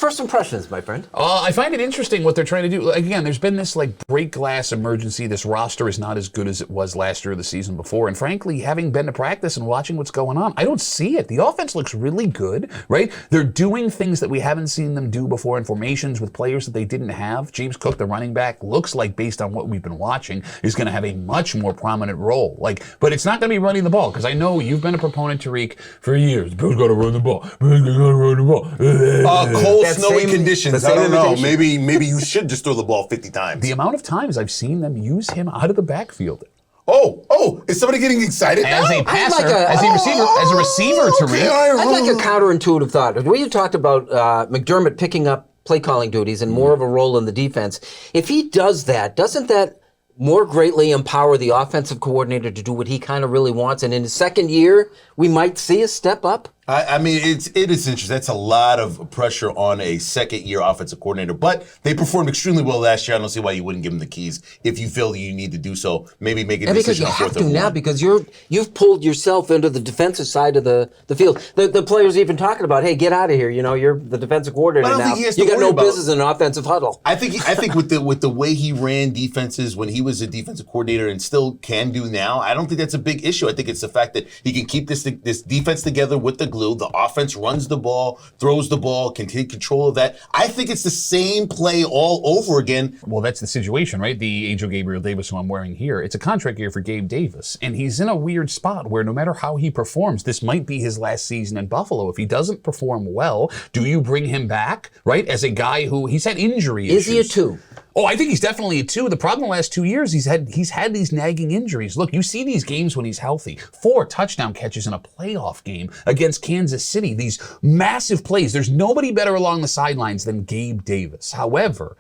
First impressions, my friend. I find it interesting what they're trying to do. Again, there's been this like break glass emergency. This roster is not as good as it was last year or the season before. And frankly, having been to practice and watching what's going on, I don't see it. The offense looks really good, right? They're doing things that we haven't seen them do before in formations with players that they didn't have. James Cook, the running back, looks like, based on what we've been watching, is going to have a much more prominent role. But it's not going to be running the ball, because I know you've been a proponent, Tariq, for years. The Bills got to run the ball. Bills got to run the ball. Cold, snowy conditions. I don't know. Maybe you should just throw the ball 50 times. The amount of times I've seen them use him out of the backfield. Oh! Is somebody getting excited as now? a passer, as a receiver, Tariq? I'd like a counterintuitive thought. The way you talked about McDermott picking up play calling duties and more of a role in the defense, if he does that, doesn't that more greatly empower the offensive coordinator to do what he kind of really wants? And in his second year, we might see a step up? I mean, it is interesting. That's a lot of pressure on a second-year offensive coordinator. But they performed extremely well last year. I don't see why you wouldn't give them the keys if you feel that you need to do so. Maybe make a decision on 4th and 1. Because you have to now, because you've pulled yourself into the defensive side of the field. The players even talking about, hey, get out of here. You know, you're the defensive coordinator now. You got no business in an offensive huddle. I think with the way he ran defenses when he was a defensive coordinator and still can do now, I don't think that's a big issue. I think it's the fact that he can keep this defense together with the glue. The offense runs the ball, throws the ball, can take control of that. I think it's the same play all over again. Well, that's the situation, right? The Angel Gabriel Davis, who I'm wearing here, it's a contract year for Gabe Davis. And he's in a weird spot where no matter how he performs, this might be his last season in Buffalo. If he doesn't perform well, do you bring him back, right? As a guy who, he's had injury issues. Is he a 2? Oh, I think he's definitely a 2. The problem the last 2 years, he's had these nagging injuries. Look, you see these games when he's healthy. 4 touchdown catches in a playoff game against Kansas City. These massive plays. There's nobody better along the sidelines than Gabe Davis. However,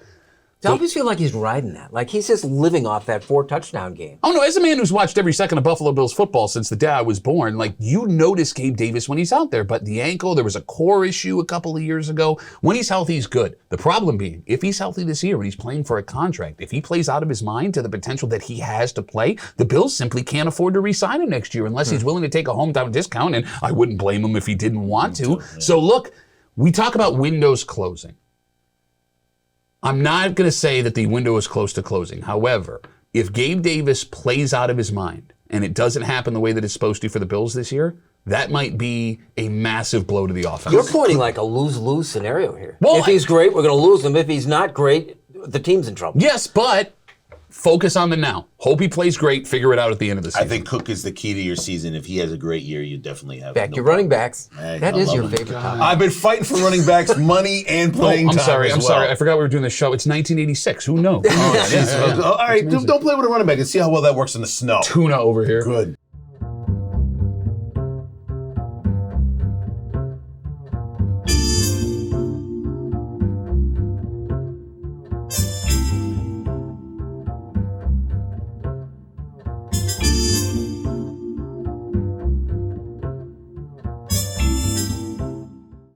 I always feel like he's riding that. Like he's just living off that 4 touchdown game. Oh, no, as a man who's watched every second of Buffalo Bills football since the day I was born, like, you notice Gabe Davis when he's out there. But the ankle, there was a core issue a couple of years ago. When he's healthy, he's good. The problem being, if he's healthy this year and he's playing for a contract, if he plays out of his mind to the potential that he has to play, the Bills simply can't afford to re-sign him next year unless he's willing to take a hometown discount, and I wouldn't blame him if he didn't want to. So look, we talk about windows closing. I'm not going to say that the window is close to closing. However, if Gabe Davis plays out of his mind and it doesn't happen the way that it's supposed to for the Bills this year, that might be a massive blow to the offense. You're pointing like a lose-lose scenario here. Well, if he's great, we're going to lose him. If he's not great, the team's in trouble. Yes, but focus on the now. Hope he plays great. Figure it out at the end of the season. I think Cook is the key to your season. If he has a great year, you definitely have back your running backs. Hey, that is your favorite topic. I've been fighting for running backs money and playing time. I'm sorry. I forgot we were doing this show. It's 1986. Who knows? All right, don't play with a running back and see how well that works in the snow. Tuna over here. Good.